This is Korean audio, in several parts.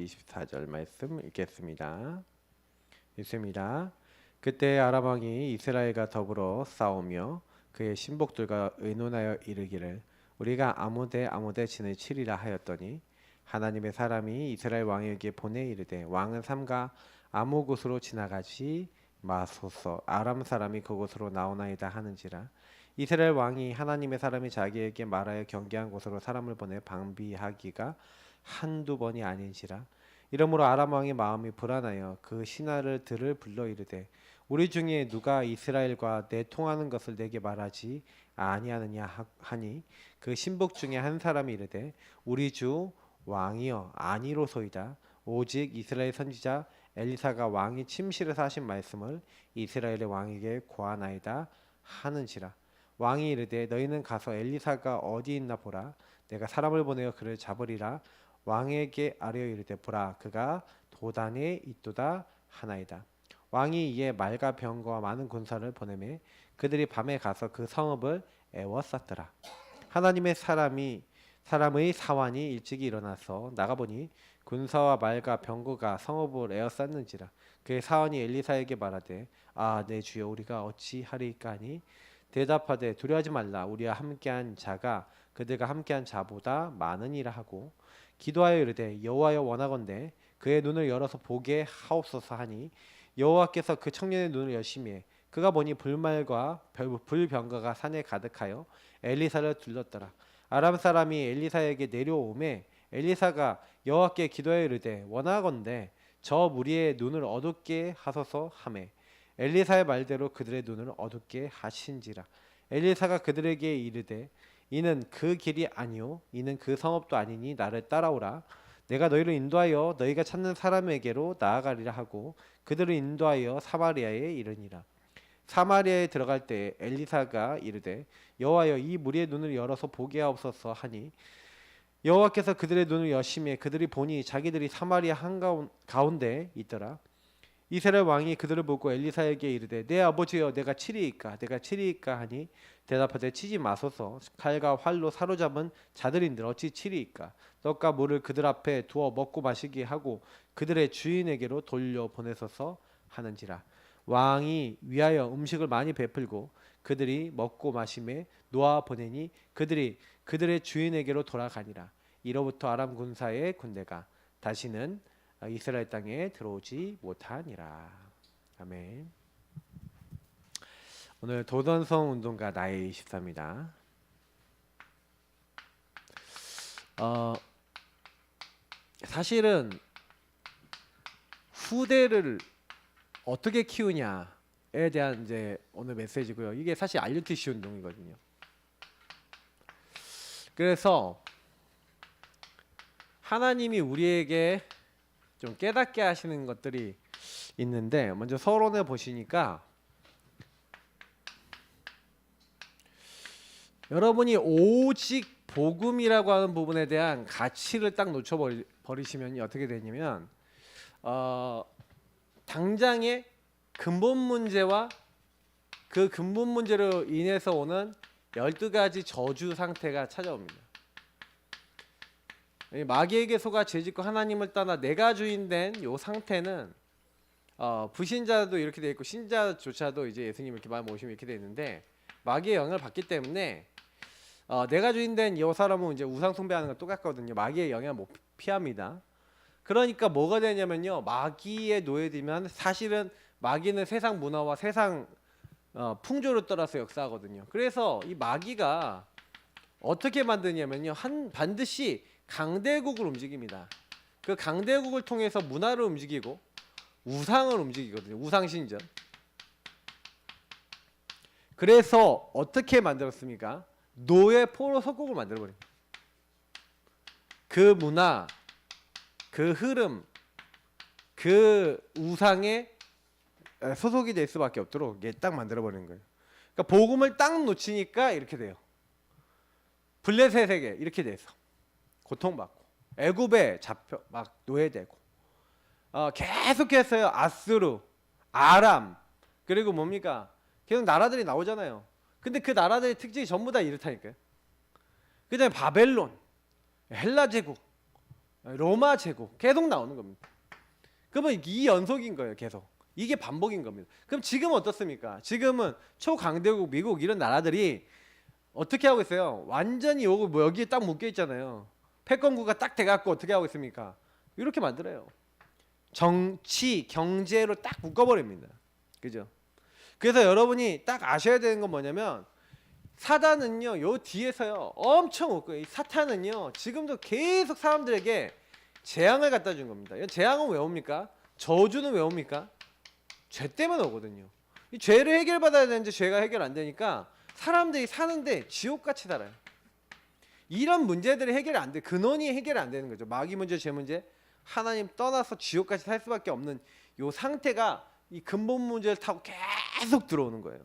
24절 말씀 읽겠습니다. 읽습니다. 그때 아람 왕이 이스라엘과 더불어 싸우며 그의 신복들과 의논하여 이르기를 우리가 아무데 진을 치리라 하였더니 하나님의 사람이 이스라엘 왕에게 보내 이르되 왕은 삼가 아무 곳으로 지나가지 마소서 아람 사람이 그곳으로 나오나이다 하는지라. 이스라엘 왕이 하나님의 사람이 자기에게 말하여 경계한 곳으로 사람을 보내 방비하기가 한두 번이 아닌지라. 이러므로 아람 왕의 마음이 불안하여 그 신하들을 불러 이르되 우리 중에 누가 이스라엘과 내통하는 것을 내게 말하지 아니하느냐 하니 그 신복 중에 한 사람이 이르되 우리 주 왕이여 아니로소이다. 오직 이스라엘 선지자 엘리사가 왕이 침실에서 하신 말씀을 이스라엘의 왕에게 고하나이다 하는지라. 왕이 이르되 너희는 가서 엘리사가 어디 있나 보라. 내가 사람을 보내어 그를 잡으리라. 왕에게 아뢰어 이르되 보라 그가 도단에 있도다 하나이다. 왕이 이에 말과 병거와 많은 군사를 보내매 그들이 밤에 가서 그 성읍을 에워쌌더라. 하나님의 사람의 사환이 일찍이 일어나서 나가보니 군사와 말과 병거가 성읍을 에워쌌는지라. 그의 사환이 엘리사에게 말하되 내 주여 우리가 어찌하리까 하니 대답하되 두려워하지 말라. 우리와 함께한 자가 그들과 함께한 자보다 많으니라 하고 기도하여 이르되 여호와여 원하건대 그의 눈을 열어서 보게 하옵소서 하니 여호와께서 그 청년의 눈을 여시매 그가 보니 불말과 불병거가 산에 가득하여 엘리사를 둘렀더라. 아람 사람이 엘리사에게 내려오매 엘리사가 여호와께 기도하여 이르되 원하건대 저 무리의 눈을 어둡게 하소서 하매 엘리사의 말대로 그들의 눈을 어둡게 하신지라. 엘리사가 그들에게 이르되 이는 그 길이 아니요 이는 그 성읍도 아니니 나를 따라오라. 내가 너희를 인도하여 너희가 찾는 사람에게로 나아가리라 하고 그들을 인도하여 사마리아에 이르니라. 사마리아에 들어갈 때 엘리사가 이르되 여호와여 이 무리의 눈을 열어서 보게 하옵소서 하니 여호와께서 그들의 눈을 여시매 그들이 보니 자기들이 사마리아 한가운데 있더라. 이스라엘 왕이 그들을 보고 엘리사에게 이르되 내 아버지여 내가 치리이까 하니 대답하되 치지 마소서. 칼과 활로 사로잡은 자들인들 어찌 치리이까. 떡과 물을 그들 앞에 두어 먹고 마시게 하고 그들의 주인에게로 돌려 보내소서 하는지라. 왕이 위하여 음식을 많이 베풀고 그들이 먹고 마심에 놓아 보내니 그들이 그들의 주인에게로 돌아가니라. 이로부터 아람 군사의 군대가 다시는 이스라엘 땅에 들어오지 못하니라. 아멘. 오늘 도전성 운동가 나의 24입니다. 사실은 후대를 어떻게 키우냐에 대한 이제 오늘 메시지고요. 이게 사실 RUTC 운동이거든요. 그래서 하나님이 우리에게 좀 깨닫게 하시는 것들이 있는데 먼저 서론을 보시니까 여러분이 오직 복음이라고 하는 부분에 대한 가치를 딱 놓쳐버리시면 어떻게 되냐면 당장의 근본 문제와 그 근본 문제로 인해서 오는 12가지 저주 상태가 찾아옵니다. 마귀에게 속아 죄짓고 하나님을 떠나 내가 주인된 요 상태는 불신자도 이렇게 돼 있고 신자조차도 이제 예수님을 이렇게 많이 모시면 이렇게 돼 있는데 마귀의 영향을 받기 때문에 내가 주인된 요 사람은 이제 우상 숭배하는 건 똑같거든요. 마귀의 영향을 못 피합니다. 그러니까 뭐가 되냐면요, 마귀에 노예되면 사실은 마귀는 세상 문화와 세상 풍조를 따라서 역사하거든요. 그래서 이 마귀가 어떻게 만드냐면요, 반드시 강대국을 움직입니다. 그 강대국을 통해서 문화를 움직이고 우상을 움직이거든요. 우상신전. 그래서 어떻게 만들었습니까? 노예 포로 속국을 만들어버립니다. 그 문화, 그 흐름, 그 우상에 소속이 될 수밖에 없도록 이게 딱 만들어버리는 거예요. 그러니까 복음을 딱 놓치니까 이렇게 돼요. 블레셋 세계 이렇게 돼서 고통받고 애굽에 잡혀 막 노예되고 계속해서요 아수르, 아람 그리고 뭡니까 계속 나라들이 나오잖아요. 근데 그 나라들의 특징이 전부 다 이렇다니까요. 그 다음에 바벨론, 헬라 제국, 로마 제국 계속 나오는 겁니다. 그러면 이 연속인 거예요. 계속 이게 반복인 겁니다. 그럼 지금 어떻습니까? 지금은 초강대국 미국 이런 나라들이 어떻게 하고 있어요? 완전히 요거 뭐 여기에 딱 묶여 있잖아요. 패권국가 딱 돼갖고 어떻게 하고 있습니까? 이렇게 만들어요. 정치, 경제로 딱 묶어버립니다. 그죠? 그래서 여러분이 딱 아셔야 되는 건 뭐냐면 사단은요, 요 뒤에서요 엄청 웃고요. 이 사탄은요 지금도 계속 사람들에게 재앙을 갖다 준 겁니다. 재앙은 왜 옵니까? 저주는 왜 옵니까? 죄 때문에 오거든요. 이 죄를 해결받아야 되는데 죄가 해결 안 되니까 사람들이 사는데 지옥같이 살아요. 이런 문제들이 해결이 안 돼. 근원이 해결이 안 되는 거죠. 마귀 문제, 죄 문제, 하나님 떠나서 지옥같이 살 수밖에 없는 요 상태가 이 근본 문제를 타고 계속 들어오는 거예요.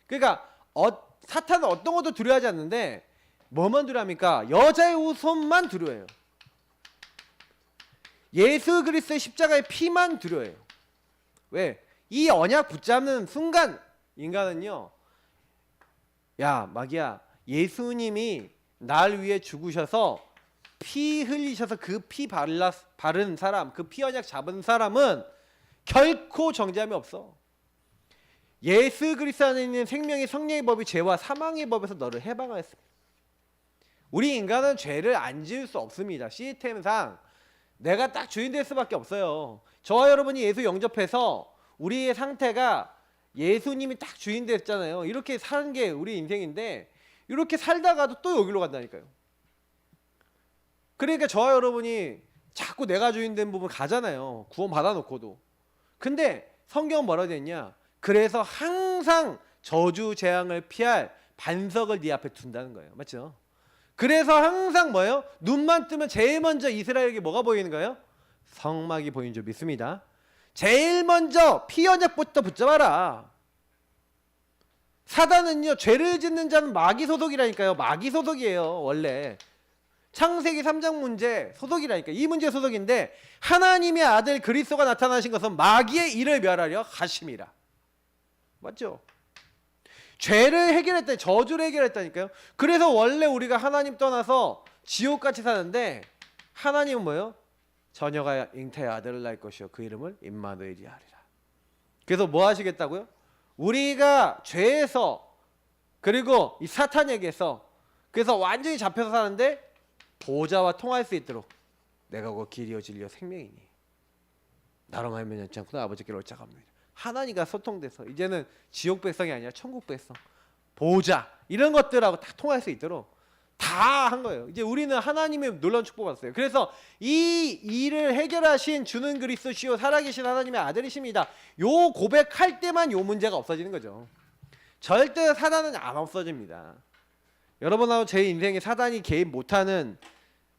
그러니까 사탄은 어떤 것도 두려워하지 않는데 뭐만 두려워합니까? 여자의 후손만 두려워해요. 예수 그리스도의 십자가의 피만 두려워해요. 왜? 이 언약 붙잡는 순간 인간은요, 야 마귀야, 예수님이 날 위해 죽으셔서 피 흘리셔서 그 피 바른 사람, 그 피 언약 잡은 사람은 결코 정죄함이 없어. 예수 그리스도 안에 있는 생명의 성령의 법이 죄와 사망의 법에서 너를 해방하였습니다. 우리 인간은 죄를 안 지을 수 없습니다. 시스템상 내가 딱 주인 될 수밖에 없어요. 저와 여러분이 예수 영접해서 우리의 상태가 예수님이 딱 주인 됐잖아요. 이렇게 사는 게 우리 인생인데 이렇게 살다가도 또 여기로 간다니까요. 그러니까 저와 여러분이 자꾸 내가 주인 된 부분 가잖아요. 구원 받아놓고도. 근데 성경은 뭐라고 되어 있냐? 그래서 항상 저주 재앙을 피할 반석을 네 앞에 둔다는 거예요. 맞죠? 그래서 항상 뭐예요? 눈만 뜨면 제일 먼저 이스라엘에게 뭐가 보이는 거예요? 성막이 보이는 줄 믿습니다. 제일 먼저 피 언약부터 붙잡아라. 사단은요, 죄를 짓는 자는 마귀 소속이라니까요. 마귀 소속이에요. 원래 창세기 3장 문제 소속이라니까. 이 문제 소속인데 하나님의 아들 그리스도가 나타나신 것은 마귀의 일을 멸하려 하심이라. 맞죠? 죄를 해결했다, 저주를 해결했다니까요. 그래서 원래 우리가 하나님 떠나서 지옥같이 사는데 하나님은 뭐예요? 자녀가 잉태의 아들을 낳을 것이요 그 이름을 임마누엘이 하리라. 그래서 뭐 하시겠다고요? 우리가 죄에서 그리고 이 사탄에게서 그래서 완전히 잡혀서 사는데 보좌와 통할 수 있도록 내가 곧 길이요 진리요 생명이니 나로 말미암아 nhận 않고는 아버지께로 올 자가 없느니라. 하나님과 소통돼서 이제는 지옥 백성이 아니라 천국 백성, 보좌 이런 것들하고 다 통할 수 있도록 다 한 거예요. 이제 우리는 하나님의 놀라운 축복 받았어요. 그래서 이 일을 해결하신 주는 그리스도시요 살아계신 하나님의 아들이십니다. 요 고백할 때만 요 문제가 없어지는 거죠. 절대 사단은 안 없어집니다. 여러분하고 제 인생에 사단이 개입 못하는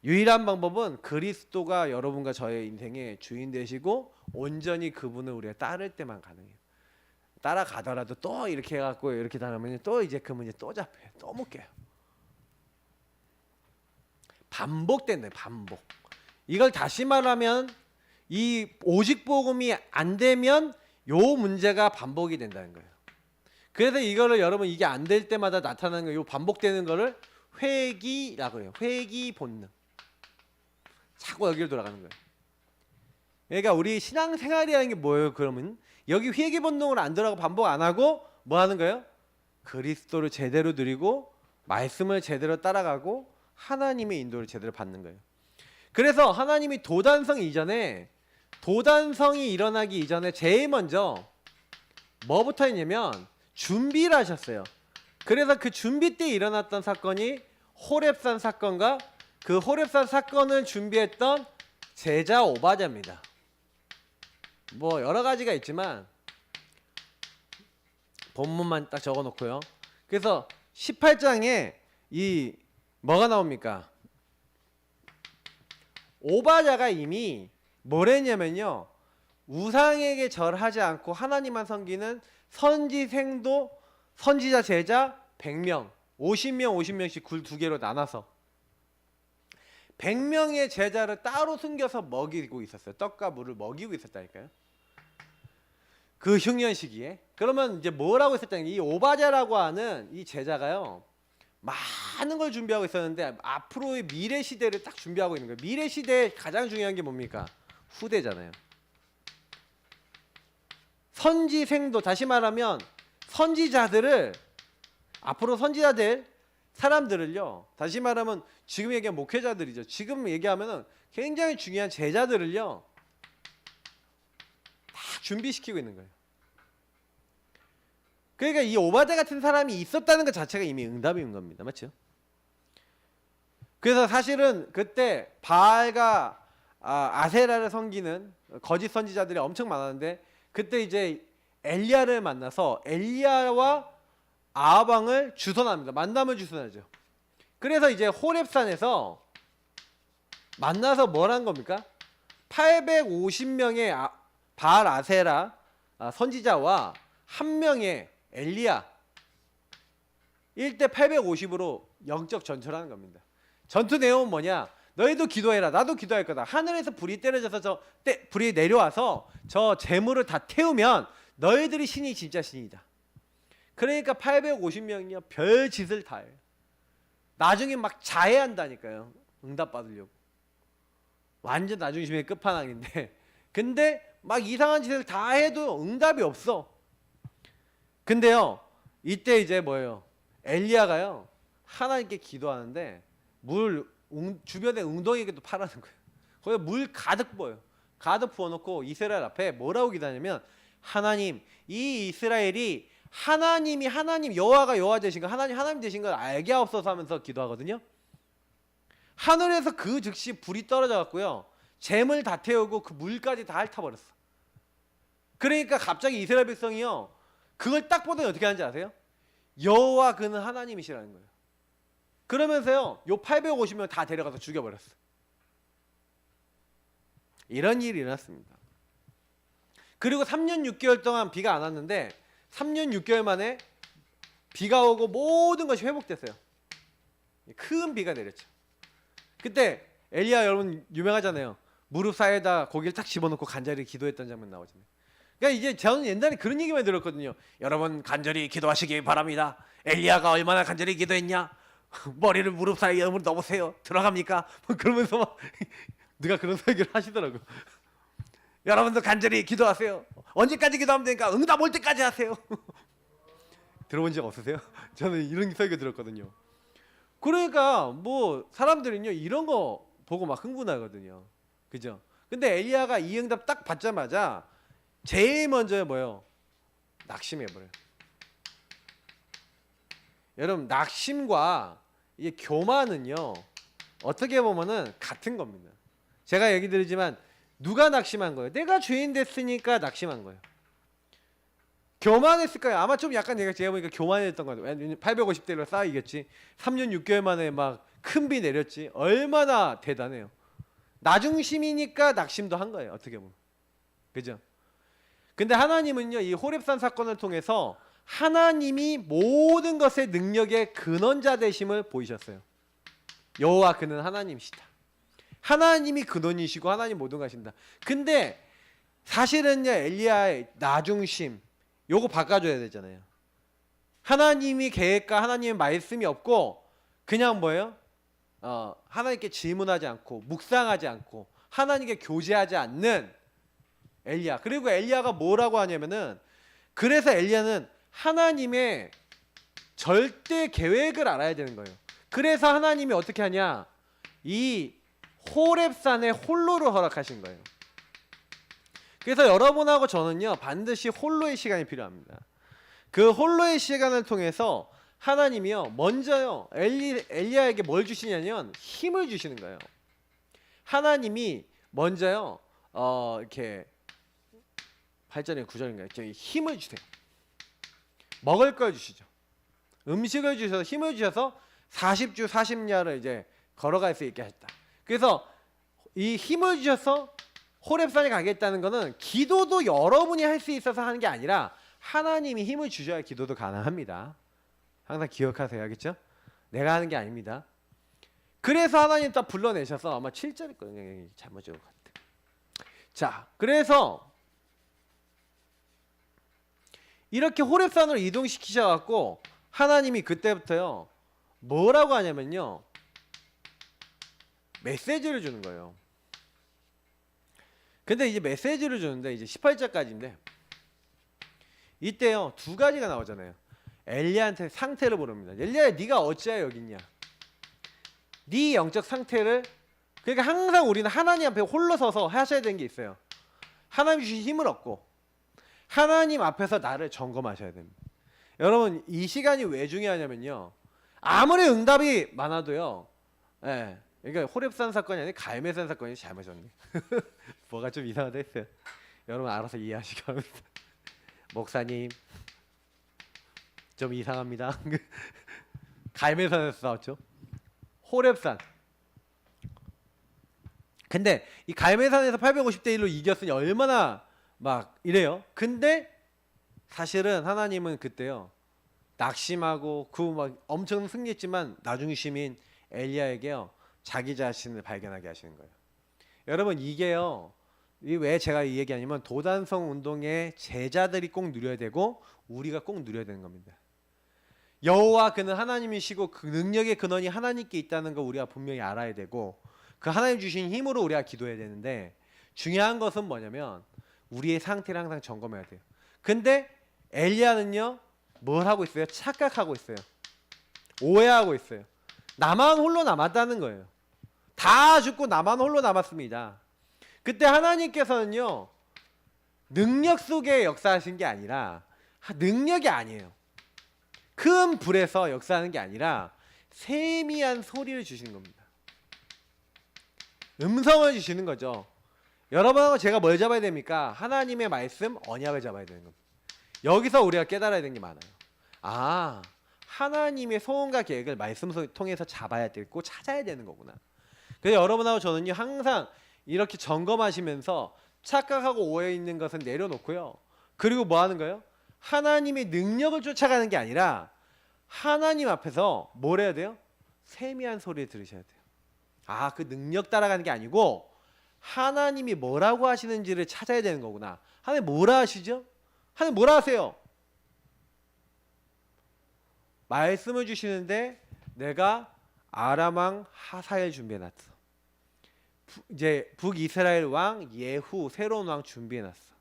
유일한 방법은 그리스도가 여러분과 저의 인생의 주인 되시고 온전히 그분을 우리가 따를 때만 가능해요. 따라가더라도 또 이렇게 해갖고 이렇게 다니면 또 이제 그 문제 또 잡혀요. 또 묶여요. 반복된다. 반복. 이걸 다시 말하면 이 오직 복음이 안 되면 요 문제가 반복이 된다는 거예요. 그래서 이거를 여러분 이게 안 될 때마다 나타나는 거, 요 반복되는 거를 회귀라고 해요. 회귀 본능. 자꾸 여기로 돌아가는 거예요. 그러니까 우리 신앙생활이라는 게 뭐예요? 그러면 여기 회귀 본능으로 안 들어가고 반복 안 하고 뭐 하는 거예요? 그리스도를 제대로 누리고 말씀을 제대로 따라가고 하나님의 인도를 제대로 받는 거예요. 그래서 하나님이 도단성이 일어나기 이전에 제일 먼저 뭐부터 했냐면 준비를 하셨어요. 그래서 그 준비 때 일어났던 사건이 호렙산 사건과 그 호렙산 사건을 준비했던 제자 오바댜입니다. 뭐 여러 가지가 있지만 본문만 딱 적어 놓고요. 그래서 18장에 이 뭐가 나옵니까? 오바댜가 이미 뭘 했냐면요, 우상에게 절하지 않고 하나님만 섬기는 선지자 제자 100명 50명씩 굴 2개로 나눠서 100명의 제자를 따로 숨겨서 먹이고 있었어요. 떡과 물을 먹이고 있었다니까요. 그 흉년 시기에. 그러면 이제 뭐라고 했었다니, 이 오바댜라고 하는 이 제자가요, 많은 걸 준비하고 있었는데 앞으로의 미래 시대를 딱 준비하고 있는 거예요. 미래 시대에 가장 중요한 게 뭡니까? 후대잖아요. 선지생도, 다시 말하면 선지자들을, 앞으로 선지자들 사람들을요, 다시 말하면 지금 얘기한 목회자들이죠. 지금 얘기하면은 굉장히 중요한 제자들을요 다 준비시키고 있는 거예요. 그러니까 이 오바댜 같은 사람이 있었다는 것 자체가 이미 응답인 겁니다. 맞죠? 그래서 사실은 그때 바알과 아세라를 섬기는 거짓 선지자들이 엄청 많았는데, 그때 이제 엘리야를 만나서 엘리야와 아합왕을 주선합니다. 만남을 주선하죠. 그래서 이제 호렙산에서 만나서 뭘 한 겁니까? 850명의 바알 아세라 선지자와 한 명의 엘리야, 1대 850으로 영적 전투를 하는 겁니다. 전투 내용은 뭐냐? 너희도 기도해라, 나도 기도할 거다. 하늘에서 불이 떨어져서 불이 내려와서 저 재물을 다 태우면 너희들이 신이 진짜 신이다. 그러니까 850명이요 별 짓을 다 해요. 나중에 막 자해한다니까요. 응답 받으려고. 완전 나중심의 끝판왕인데, 근데 막 이상한 짓을 다 해도 응답이 없어. 근데요, 이때 이제 뭐예요? 엘리야가요 하나님께 기도하는데 주변에 웅덩이에도 파라는 거예요. 거기 물 가득 부어요. 가득 부어놓고 이스라엘 앞에 뭐라고 기도하냐면, 하나님, 이 이스라엘이 하나님이 하나님, 여호와가 여호와 되신 거, 하나님 되신 걸 알게 하옵소서 하면서 기도하거든요. 하늘에서 그 즉시 불이 떨어져 갖고요 재물 다 태우고 그 물까지 다 핥아버렸어. 그러니까 갑자기 이스라엘 백성이요 그걸 딱 보더니 어떻게 하는지 아세요? 여호와 그는 하나님이시라는 거예요. 그러면서요 요 850명 다 데려가서 죽여버렸어. 이런 일이 일어났습니다. 그리고 3년 6개월 동안 비가 안 왔는데 3년 6개월 만에 비가 오고 모든 것이 회복됐어요. 큰 비가 내렸죠. 그때 엘리야 여러분 유명하잖아요. 무릎 사이에다 고기를 딱 집어넣고 간절히 기도했던 장면 나오잖아요. 그러니까 이제 저는 옛날에 그런 얘기만 들었거든요. 여러분 간절히 기도하시기 바랍니다. 엘리야가 얼마나 간절히 기도했냐? 머리를 무릎 사이에 넣으세요. 들어갑니까? 뭐 그러면서 막 누가 그런 설교를 하시더라고요. 여러분도 간절히 기도하세요. 언제까지 기도하면 되니까 응답 올 때까지 하세요. 들어본 적 없으세요? 저는 이런 설교 들었거든요. 그러니까 뭐 사람들은요 이런 거 보고 막 흥분하거든요. 그죠? 근데 엘리야가 이 응답 딱 받자마자 제일 먼저 뭐예요? 낙심해버려요. 여러분 낙심과 이 교만은요 어떻게 보면은 같은 겁니다. 제가 얘기 드리지만 누가 낙심한 거예요? 내가 죄인 됐으니까 낙심한 거예요. 교만했을까요? 아마 좀 약간 제가 보니까 교만했던 것 같아요. 850대로 쌓이겠지. 3년 6개월 만에 막 큰 비 내렸지. 얼마나 대단해요. 나중심이니까 낙심도 한 거예요. 어떻게 보면. 그죠? 근데 하나님은요 이 호렙산 사건을 통해서 하나님이 모든 것의 능력의 근원자 되심을 보이셨어요. 여호와 그는 하나님이시다. 하나님이 근원이시고 하나님 모든 것 하신다. 근데 사실은요 엘리야의 나중심 요거 바꿔줘야 되잖아요. 하나님이 계획과 하나님의 말씀이 없고 그냥 뭐예요? 하나님께 질문하지 않고 묵상하지 않고 하나님께 교제하지 않는 엘리야. 그리고 엘리야가 뭐라고 하냐면은, 그래서 엘리야는 하나님의 절대 계획을 알아야 되는 거예요. 그래서 하나님이 어떻게 하냐? 이 호렙산에 홀로를 허락하신 거예요. 그래서 여러분하고 저는요 반드시 홀로의 시간이 필요합니다. 그 홀로의 시간을 통해서 하나님이요 먼저요 엘리야에게 뭘 주시냐면 힘을 주시는 거예요. 하나님이 먼저요 이렇게 8절인가 9절인가 이렇게 힘을 주세요. 먹을 걸 주시죠. 음식을 주셔서 힘을 주셔서 40주 40야를 이제 걸어갈 수 있게 하셨다. 그래서 이 힘을 주셔서 호렙산에 가겠다는 것은 기도도 여러분이 할 수 있어서 하는 게 아니라 하나님이 힘을 주셔야 기도도 가능합니다. 항상 기억하세요. 알겠죠? 내가 하는 게 아닙니다. 그래서 하나님 딱 불러내셔서 아마 7절일 거예요. 잘못 적은 것 같아요. 자, 그래서 이렇게 호렙산으로 이동시키셔갖고 하나님이 그때부터요 뭐라고 하냐면요, 메시지를 주는 거예요. 근데 이제 메시지를 주는데 이제 18절까지인데 이때요 두 가지가 나오잖아요. 엘리야한테 상태를 물습니다. 엘리야야, 네가 어찌하여 여기 있냐? 네 영적 상태를. 그러니까 항상 우리는 하나님 앞에 홀로 서서 하셔야 되는 게 있어요. 하나님 주신 힘을 얻고 하나님 앞에서 나를 점검하셔야 됩니다. 여러분, 이 시간이 왜 중요하냐면요, 아무리 응답이 많아도요, 예, 그러니까 호렙산 사건이 아니라 갈멜산 사건이 잘못졌네. 뭐가 좀 이상하다 했어요. 여러분 알아서 이해하시기 바랍니다. 목사님 좀 이상합니다. 갈멜산에서 싸웠죠. 호렙산. 근데 이 갈멜산에서 850대 1로 이겼으니 얼마나 막 이래요. 근데 사실은 하나님은 그때요 낙심하고 그 막 엄청 승리했지만 나중 시민 엘리야에게요 자기 자신을 발견하게 하시는 거예요. 여러분, 이게요, 왜 제가 이 얘기하냐면 도단성 운동의 제자들이 꼭 누려야 되고 우리가 꼭 누려야 되는 겁니다. 여호와 그는 하나님이시고 그 능력의 근원이 하나님께 있다는 거 우리가 분명히 알아야 되고 그 하나님 주신 힘으로 우리가 기도해야 되는데, 중요한 것은 뭐냐면 우리의 상태를 항상 점검해야 돼요. 근데 엘리야는요 뭘 하고 있어요? 착각하고 있어요. 오해하고 있어요. 나만 홀로 남았다는 거예요. 다 죽고 나만 홀로 남았습니다. 그때 하나님께서는요 능력 속에 역사하신 게 아니라, 능력이 아니에요. 큰 불에서 역사하는 게 아니라 세미한 소리를 주시는 겁니다. 음성을 주시는 거죠. 여러분하고 제가 뭘 잡아야 됩니까? 하나님의 말씀, 언약을 잡아야 되는 겁니다. 여기서 우리가 깨달아야 되는 게 많아요. 아, 하나님의 소원과 계획을 말씀 통해서 잡아야 되고 찾아야 되는 거구나. 그래서 여러분하고 저는요 항상 이렇게 점검하시면서 착각하고 오해 있는 것은 내려놓고요, 그리고 뭐 하는 거예요? 하나님의 능력을 쫓아가는 게 아니라 하나님 앞에서 뭘 해야 돼요? 세미한 소리를 들으셔야 돼요. 아, 그 능력 따라가는 게 아니고 하나님이 뭐라고 하시는지를 찾아야 되는 거구나. 하나님 뭐라 하시죠? 하나님 뭐라 하세요? 말씀을 주시는데 내가 아람 왕 하사엘 준비해놨어. 이제 북이스라엘 왕 예후 새로운 왕 준비해놨어.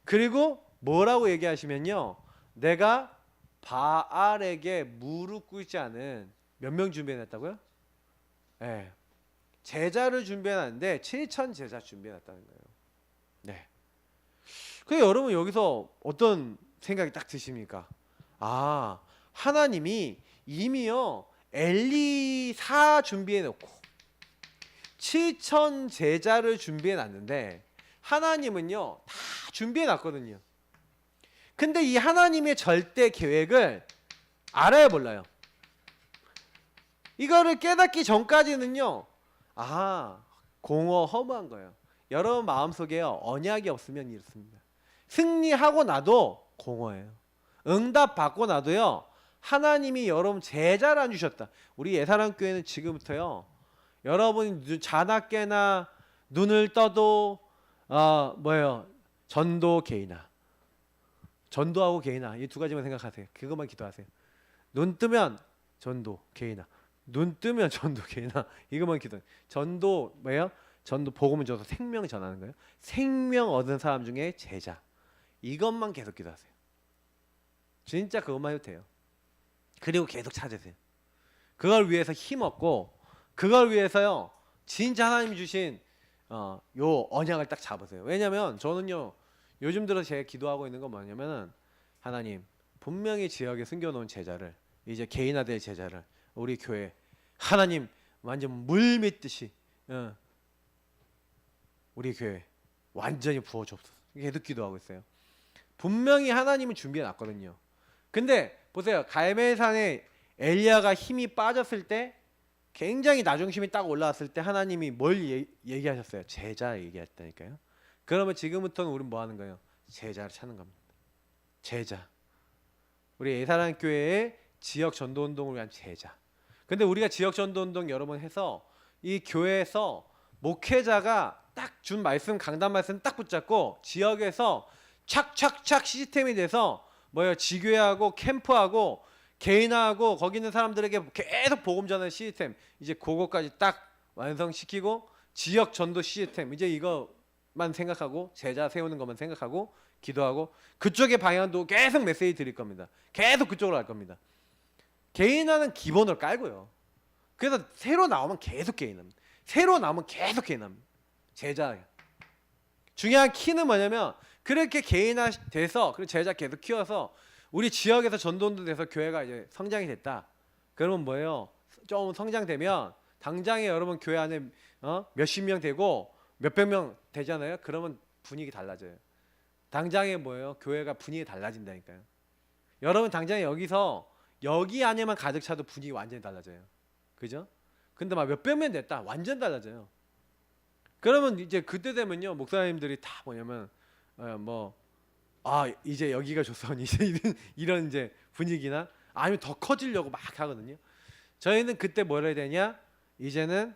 그리고 뭐라고 얘기하시면요, 내가 바알에게 무릎 꿇지 않은 몇 명 준비해놨다고요? 네. 제자를 준비해놨는데 7천 제자 준비해놨다는 거예요. 네. 그래서 여러분 여기서 어떤 생각이 딱 드십니까? 아, 하나님이 이미요 엘리사 준비해놓고 7천 제자를 준비해놨는데 하나님은요 다 준비해놨거든요. 근데 이 하나님의 절대 계획을 알아야 몰라요. 이거를 깨닫기 전까지는요, 아, 공허 허무한 거예요. 여러분 마음속에요 언약이 없으면 이렇습니다. 승리하고 나도 공허해요. 응답 받고 나도요 하나님이 여러분 제자를 안 주셨다. 우리 예사랑교회는 지금부터요 여러분이 자나깨나 눈을 떠도 뭐예요, 전도 개인아, 전도하고 개인아, 이 두 가지만 생각하세요. 그것만 기도하세요. 눈 뜨면 전도 개인아, 눈 뜨면 전도 개인아, 이것만 기도. 전도 뭐예요? 전도 복음을 줘서 생명 전하는 거예요. 생명 얻은 사람 중에 제자, 이것만 계속 기도하세요. 진짜 그것만 해도 돼요. 그리고 계속 찾으세요. 그걸 위해서 힘 얻고 그걸 위해서요 진짜 하나님이 주신 요 언약을 딱 잡으세요. 왜냐면 저는요 요즘 들어 제가 기도하고 있는 건 뭐냐면은, 하나님 분명히 지역에 숨겨놓은 제자를, 이제 개인화될 제자를 우리 교회 하나님 완전 물 믿듯이 우리 교회 완전히 부어주옵소서. 계속 기도하고 있어요. 분명히 하나님은 준비해놨거든요. 근데 보세요, 갈멜산에 엘리야가 힘이 빠졌을 때, 굉장히 나중심이 딱 올라왔을 때 하나님이 뭘 얘기하셨어요? 제자 얘기했다니까요. 그러면 지금부터는 우리는 뭐 하는 거예요? 제자를 찾는 겁니다. 제자. 우리 예사랑 교회의 지역 전도 운동을 위한 제자. 근데 우리가 지역 전도 운동 여러 번 해서 이 교회에서 목회자가 딱 준 말씀, 강단 말씀 딱 붙잡고 지역에서 착착착 시스템이 돼서 뭐예요? 지교회하고 캠프하고 개인화하고 거기 있는 사람들에게 계속 복음 전하는 시스템, 이제 그거까지 딱 완성시키고 지역 전도 시스템, 이제 이거만 생각하고 제자 세우는 것만 생각하고 기도하고 그쪽의 방향도 계속 메시지 드릴 겁니다. 계속 그쪽으로 갈 겁니다. 개인화는 기본으로 깔고요. 그래서 새로 나오면 계속 개인합니다. 새로 나오면 계속 개인합니다. 제자. 중요한 키는 뭐냐면 그렇게 개인화 돼서 그리고 제자 계속 키워서 우리 지역에서 전도도 돼서 교회가 이제 성장이 됐다. 그러면 뭐예요? 좀 성장되면 당장에 여러분 교회 안에 몇십 명 되고 몇백 명 되잖아요. 그러면 분위기 달라져요. 당장에 뭐예요? 교회가 분위기 달라진다니까요. 여러분 당장에 여기서 여기 안에만 가득 차도 분위기 완전히 달라져요. 그죠? 근데 막 몇백 명 됐다. 완전 달라져요. 그러면 이제 그때 되면요. 목사님들이 다 뭐냐면 이제 여기가 조선 이제 이런 이제 분위기나 아니면 더 커지려고 막 하거든요. 저희는 그때 뭘 해야 되냐? 이제는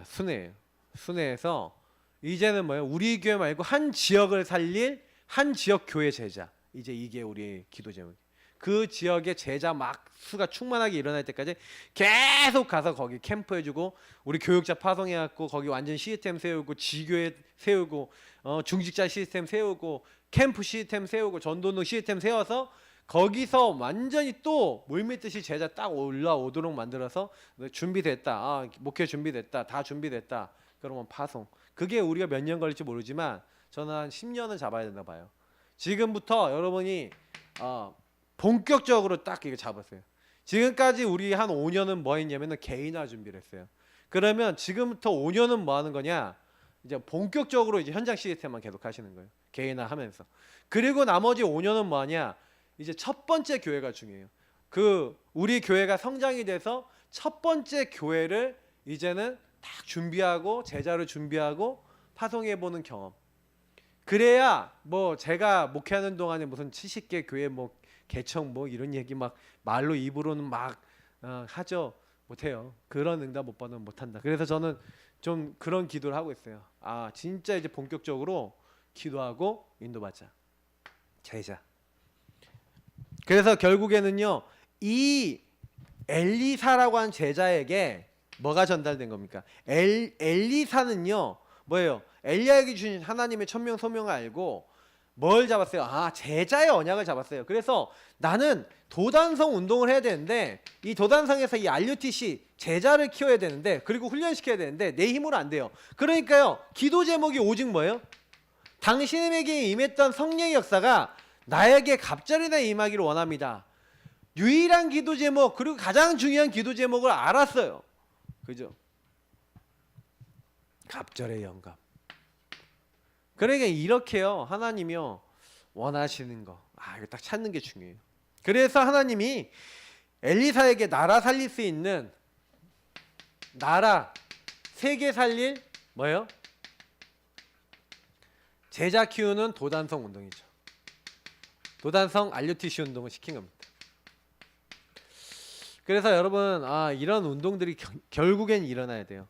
순회예요. 순회에서 이제는 뭐예요? 우리 교회 말고 한 지역을 살릴 한 지역 교회 제자. 이제 이게 우리의 기도 제목. 그 지역의 제자 막 수가 충만하게 일어날 때까지 계속 가서 거기 캠프 해주고 우리 교육자 파송해갖고 거기 완전 시스템 세우고 지교회 세우고 중직자 시스템 세우고 캠프 시스템 세우고 전도능 시스템 세워서 거기서 완전히 또 물밀듯이 제자 딱 올라오도록 만들어서 준비됐다. 목회 준비됐다. 다 준비됐다. 그러면 파송. 그게 우리가 몇 년 걸릴지 모르지만 저는 한 10년은 잡아야 된다 봐요. 지금부터 여러분이 본격적으로 딱 이거 잡았어요. 지금까지 우리 한 5년은 뭐 했냐면은 개인화 준비를 했어요. 그러면 지금부터 5년은 뭐 하는 거냐? 이제 본격적으로 이제 현장 시스템만 계속 하시는 거예요. 개인화 하면서. 그리고 나머지 5년은 뭐 하냐? 이제 첫 번째 교회가 중요해요. 우리 교회가 성장이 돼서 첫 번째 교회를 이제는 딱 준비하고 제자를 준비하고 파송해 보는 경험. 그래야 뭐 제가 목회하는 동안에 무슨 70개 교회 뭐 개청 뭐 이런 얘기 막 말로 입으로는 막 하죠. 못해요. 그런 응답 못 받으면 못한다. 그래서 저는 좀 그런 기도를 하고 있어요. 진짜 이제 본격적으로 기도하고 인도받자. 제자. 그래서 결국에는요. 이 엘리사라고 한 제자에게 뭐가 전달된 겁니까? 엘리사는요. 뭐예요? 엘리야에게 주신 하나님의 천명 소명을 알고 뭘 잡았어요? 제자의 언약을 잡았어요. 그래서 나는 도단성 운동을 해야 되는데 이 도단성에서 이 RUTC 제자를 키워야 되는데 그리고 훈련시켜야 되는데 내 힘으로 안 돼요. 그러니까요. 기도 제목이 오직 뭐예요? 당신에게 임했던 성령의 역사가 나에게 갑절이나 임하기를 원합니다. 유일한 기도 제목 그리고 가장 중요한 기도 제목을 알았어요. 그죠? 갑절의 영감. 그러니까 이렇게요. 하나님이요. 원하시는 거. 이거 딱 찾는 게 중요해요. 그래서 하나님이 엘리사에게 나라 살릴 수 있는 나라 세계 살릴 뭐예요? 제자 키우는 도단성 운동이죠. 도단성 RUTC 운동을 시킨 겁니다. 그래서 여러분 이런 운동들이 결국엔 일어나야 돼요.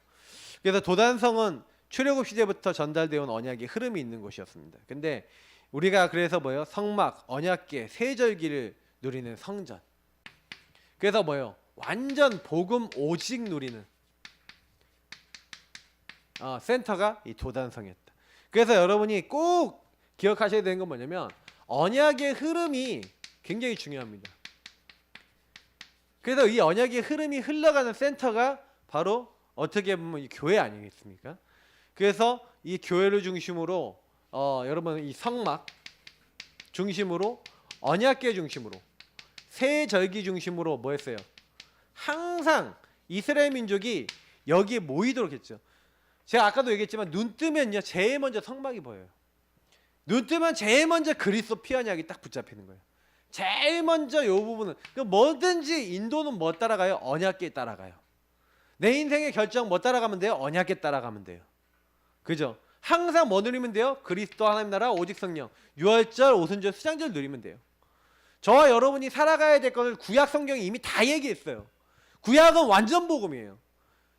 그래서 도단성은 출애굽 시대부터 전달되어 온 언약의 흐름이 있는 곳이었습니다. 근데 우리가 그래서 뭐예요? 성막, 언약궤, 세절기를 누리는 성전. 그래서 뭐예요? 완전 복음 오직 누리는 센터가 이 도단성이었다. 그래서 여러분이 꼭 기억하셔야 되는 건 뭐냐면 언약의 흐름이 굉장히 중요합니다. 그래서 이 언약의 흐름이 흘러가는 센터가 바로 어떻게 보면 이 교회 아니겠습니까? 그래서 이 교회를 중심으로 여러분 이 성막 중심으로 언약궤 중심으로 세절기 중심으로 뭐 했어요? 항상 이스라엘 민족이 여기에 모이도록 했죠. 제가 아까도 얘기했지만 눈 뜨면요 제일 먼저 성막이 보여요. 눈 뜨면 제일 먼저 그리스도 피 언약이 딱 붙잡히는 거예요. 제일 먼저 이 부분은 뭐든지 인도는 뭐 따라가요? 언약궤 따라가요. 내 인생의 결정 뭐 따라가면 돼요? 언약궤 따라가면 돼요. 그죠? 항상 뭐 누리면 돼요? 그리스도 하나님 나라 오직 성령 유월절 오순절 수장절 누리면 돼요. 저와 여러분이 살아가야 될 것을 구약 성경이 이미 다 얘기했어요. 구약은 완전 복음이에요.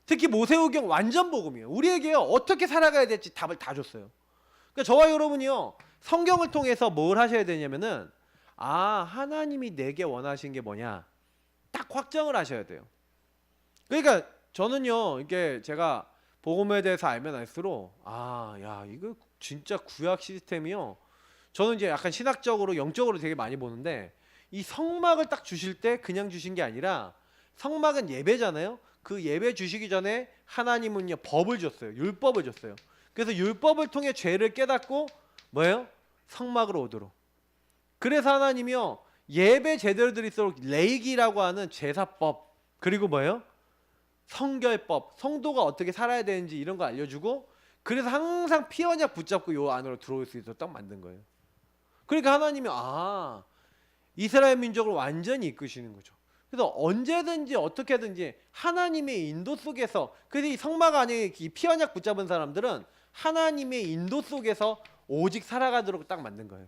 특히 모세오경 완전 복음이에요. 우리에게요 어떻게 살아가야 될지 답을 다 줬어요. 그러니까 저와 여러분이요 성경을 통해서 뭘 하셔야 되냐면은 하나님이 내게 원하신 게 뭐냐? 확정을 하셔야 돼요. 그러니까 저는요, 이게 제가 복음에 대해서 알면 알수록 야 이거 진짜 구약 시스템이요. 저는 이제 약간 신학적으로 영적으로 되게 많이 보는데 이 성막을 딱 주실 때 그냥 주신 게 아니라 성막은 예배잖아요. 그 예배 주시기 전에 하나님은요 법을 줬어요. 율법을 줬어요. 그래서 율법을 통해 죄를 깨닫고 뭐예요? 성막으로 오도록. 그래서 하나님이요 예배 제대로 드릴수록 레이기라고 하는 제사법 그리고 뭐예요? 성결법, 성도가 어떻게 살아야 되는지 이런 거 알려주고 그래서 항상 피 언약 붙잡고 요 안으로 들어올 수 있도록 딱 만든 거예요. 그러니까 하나님이 이스라엘 민족을 완전히 이끄시는 거죠. 그래서 언제든지 어떻게든지 하나님의 인도 속에서 그래서 이 성막 안에 이 피 언약 붙잡은 사람들은 하나님의 인도 속에서 오직 살아가도록 딱 만든 거예요.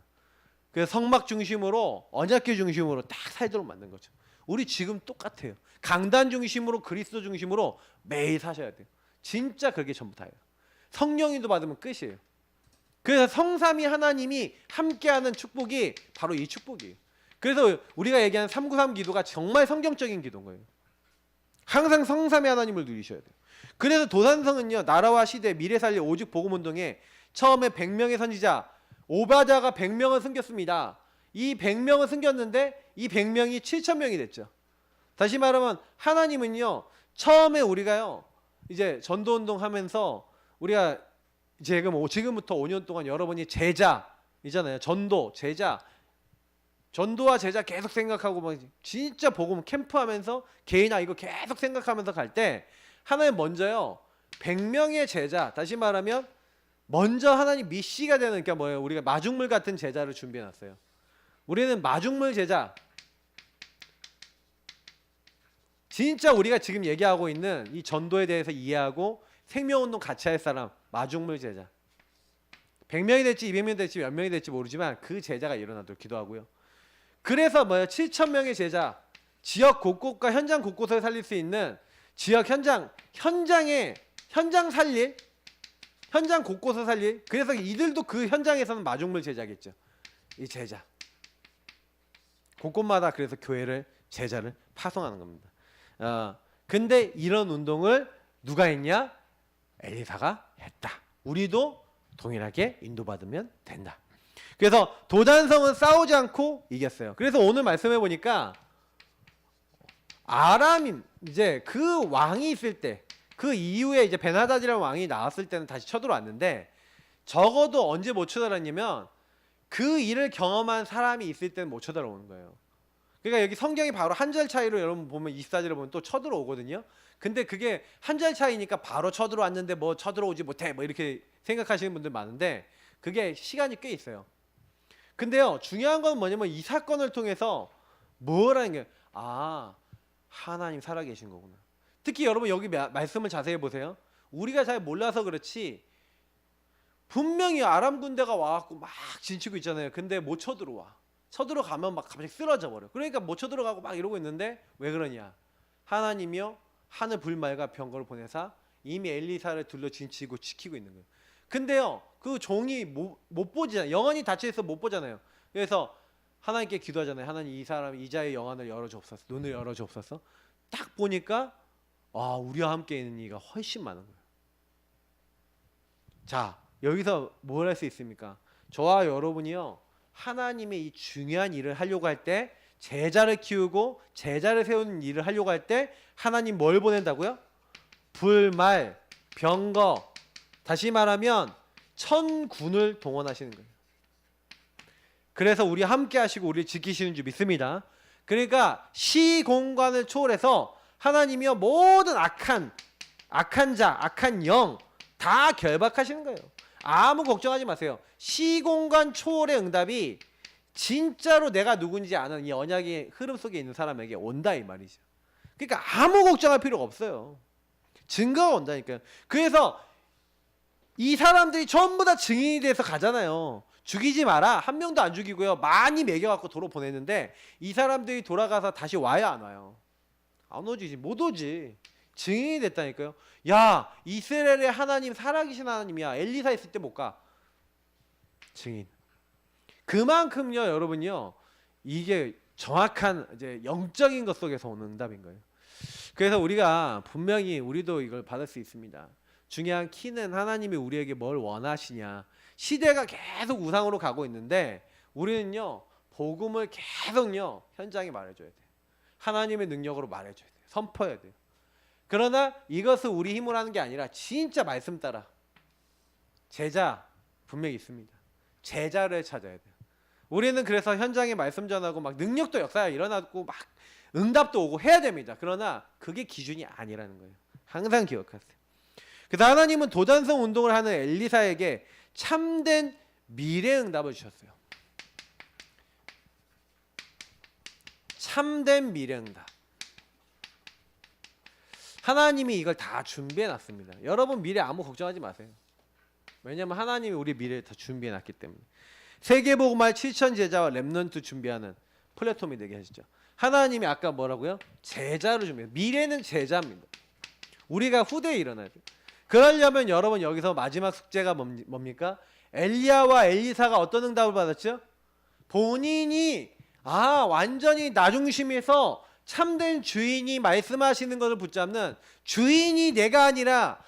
그래서 성막 중심으로 언약궤 중심으로 딱 살도록 만든 거죠. 우리 지금 똑같아요. 강단 중심으로 그리스도 중심으로 매일 사셔야 돼요. 진짜 그게 전부 다예요. 성령님도 받으면 끝이에요. 그래서 성삼위 하나님이 함께하는 축복이 바로 이 축복이에요. 그래서 우리가 얘기하는 393 기도가 정말 성경적인 기도인 거예요. 항상 성삼위 하나님을 누리셔야 돼요. 그래서 도산성은요 나라와 시대 미래 살릴 오직 복음운동에 처음에 100명의 선지자 오바자가 100명을 숨겼습니다. 이 100명을 숨겼는데 이 100명이 7,000명이 됐죠. 다시 말하면 하나님은요 처음에 우리가요 이제 전도운동 하면서 우리가 지금부터 5년 동안 여러분이 제자이잖아요. 전도, 제자, 전도와 제자 계속 생각하고 막 진짜 복음 캠프하면서 개인아 이거 계속 생각하면서 갈 때 하나님 먼저요 100명의 제자 다시 말하면 먼저 하나님 미씨가 되는 그러니까 뭐예요? 우리가 마중물 같은 제자를 준비해놨어요. 우리는 마중물 제자 진짜 우리가 지금 얘기하고 있는 이 전도에 대해서 이해하고 생명운동 같이 할 사람 마중물 제자 100명이 될지 200명이 될지 몇 명이 될지 모르지만 그 제자가 일어나도록 기도하고요. 그래서 뭐예요? 7,000명의 제자 지역 곳곳과 현장 곳곳을 살릴 수 있는 지역 현장에 현장 살릴 현장 곳곳을 살릴 그래서 이들도 그 현장에서는 마중물 제자겠죠. 이 제자 곳곳마다 그래서 교회를 제자를 파송하는 겁니다. 근데 이런 운동을 누가 했냐? 엘리사가 했다. 우리도 동일하게 인도받으면 된다. 그래서 도단성은 싸우지 않고 이겼어요. 그래서 오늘 말씀해 보니까 아람인 이제 그 왕이 있을 때 그 이후에 이제 베나다디라는 왕이 나왔을 때는 다시 쳐들어왔는데 적어도 언제 못 쳐들어왔냐면 그 일을 경험한 사람이 있을 때는 못 쳐들어오는 거예요. 그러니까 여기 성경이 바로 한 절 차이로 여러분 보면 24절을 보면 또 쳐들어오거든요. 근데 그게 한 절 차이니까 바로 쳐들어왔는데 뭐 쳐들어오지 못해 뭐 이렇게 생각하시는 분들 많은데 그게 시간이 꽤 있어요. 근데요 중요한 건 뭐냐면 이 사건을 통해서 뭐라는 게 하나님 살아계신 거구나. 특히 여러분 여기 말씀을 자세히 보세요. 우리가 잘 몰라서 그렇지 분명히 아람 군대가 와갖고 막 진치고 있잖아요. 근데 못 쳐들어와. 쳐들어가면 막 갑자기 쓰러져 버려. 그러니까 못 쳐들어가고 막 이러고 있는데 왜 그러냐? 하나님이요 하늘 불말과 병거를 보내사 이미 엘리사를 둘러 진치고 지키고 있는 거예요. 근데요 그 종이 못 보잖아요. 영혼이 닫혀있어 못 보잖아요. 그래서 하나님께 기도하잖아요. 하나님 이 사람 이자의 영안을 열어주옵소서. 눈을 열어주옵소서. 딱 보니까 우리와 함께 있는 이가 훨씬 많은 거예요. 자 여기서 뭘 할 수 있습니까? 저와 여러분이요 하나님의 이 중요한 일을 하려고 할 때 제자를 키우고 제자를 세우는 일을 하려고 할 때 하나님 뭘 보낸다고요? 불말, 병거 다시 말하면 천군을 동원하시는 거예요. 그래서 우리 함께 하시고 우리를 지키시는 줄 믿습니다. 그러니까 시공간을 초월해서 하나님이요 모든 악한 자, 악한 영 다 결박하시는 거예요. 아무 걱정하지 마세요. 시공간 초월의 응답이 진짜로 내가 누군지 아는 이 언약의 흐름 속에 있는 사람에게 온다 이 말이죠. 그러니까 아무 걱정할 필요가 없어요. 증거가 온다니까요. 그래서 이 사람들이 전부 다 증인이 돼서 가잖아요. 죽이지 마라. 한 명도 안 죽이고요. 많이 먹여갖고 도로 보냈는데 이 사람들이 돌아가서 다시 와야 안 와요. 안 오지. 못 오지. 증인이 됐다니까요. 야 이스라엘의 하나님 살아계신 하나님이야. 엘리사 있을 때 못 가. 증인. 그만큼요 여러분요 이게 정확한 이제 영적인 것 속에서 오는 응답인 거예요. 그래서 우리가 분명히 우리도 이걸 받을 수 있습니다. 중요한 키는 하나님이 우리에게 뭘 원하시냐. 시대가 계속 우상으로 가고 있는데 우리는요 복음을 계속요 현장에 말해줘야 돼요. 하나님의 능력으로 말해줘야 돼요. 선포해야 돼요. 그러나 이것을 우리 힘으로 하는 게 아니라 진짜 말씀 따라 제자 분명히 있습니다. 제자를 찾아야 돼요. 우리는 그래서 현장에 말씀 전하고 막 능력도 역사가 일어나고 막 응답도 오고 해야 됩니다. 그러나 그게 기준이 아니라는 거예요. 항상 기억하세요. 그래서 하나님은 도단성 운동을 하는 엘리사에게 참된 미래 응답을 주셨어요. 참된 미래 응답. 하나님이 이걸 다 준비해 놨습니다. 여러분 미래 아무 걱정하지 마세요. 왜냐하면 하나님이 우리 미래를 다 준비해 놨기 때문에. 세계복음할 7천 제자와 렘넌트 준비하는 플랫폼이 되게 하시죠. 하나님이 아까 뭐라고요? 제자를 준비해요. 미래는 제자입니다. 우리가 후대에 일어나야 돼요. 그러려면 여러분 여기서 마지막 숙제가 뭡니까? 엘리야와 엘리사가 어떤 응답을 받았죠? 본인이 완전히 나 중심에서 참된 주인이 말씀하시는 것을 붙잡는 주인이 내가 아니라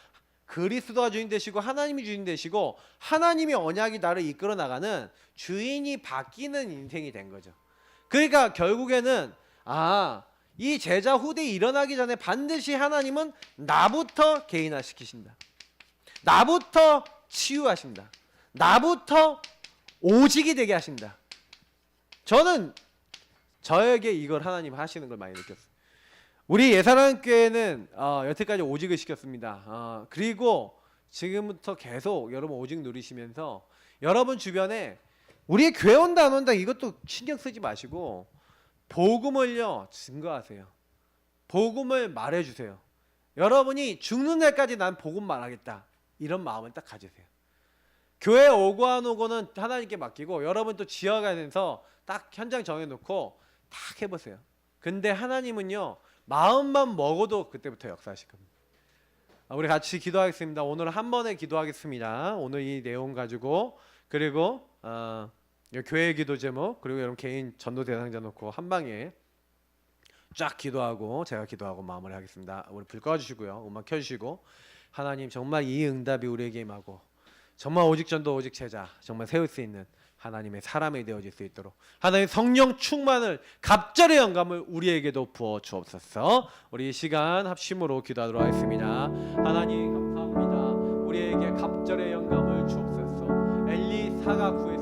그리스도가 주인 되시고 하나님이 주인 되시고 하나님의 언약이 나를 이끌어 나가는 주인이 바뀌는 인생이 된 거죠. 그러니까 결국에는 이 제자 후대에 일어나기 전에 반드시 하나님은 나부터 개인화시키신다. 나부터 치유하신다. 나부터 오직이 되게 하신다. 저는 저에게 이걸 하나님 하시는 걸 많이 느꼈어요. 우리 예사랑교회는 여태까지 오직을 시켰습니다. 그리고 지금부터 계속 여러분 오직 누리시면서 여러분 주변에 우리 교회 온다 안 온다 이것도 신경 쓰지 마시고 복음을요 증거하세요. 복음을 말해주세요. 여러분이 죽는 날까지 난 복음 말하겠다 이런 마음을 딱 가지세요. 교회 오고 안 오고는 하나님께 맡기고 여러분 또 지역 안에서 딱 현장 정해놓고 딱 해보세요. 근데 하나님은요 마음만 먹어도 그때부터 역사하실 겁니다. 우리 같이 기도하겠습니다. 오늘 한 번에 기도하겠습니다. 오늘 이 내용 가지고 그리고 교회 기도 제목 그리고 여러분 개인 전도 대상자 놓고 한 방에 쫙 기도하고 제가 기도하고 마무리 하겠습니다. 우리 불 꺼주시고요. 음악 켜주시고 하나님 정말 이 응답이 우리에게 임하고 정말 오직 전도 오직 제자 정말 세울 수 있는 하나님의 사람이 되어질 수 있도록 하나님 성령 충만을 갑절의 영감을 우리에게도 부어 주옵소서. 우리 이 시간 합심으로 기도하도록 하겠습니다. 하나님 감사합니다. 우리에게 갑절의 영감을 주옵소서. 엘리사가 구했습니다.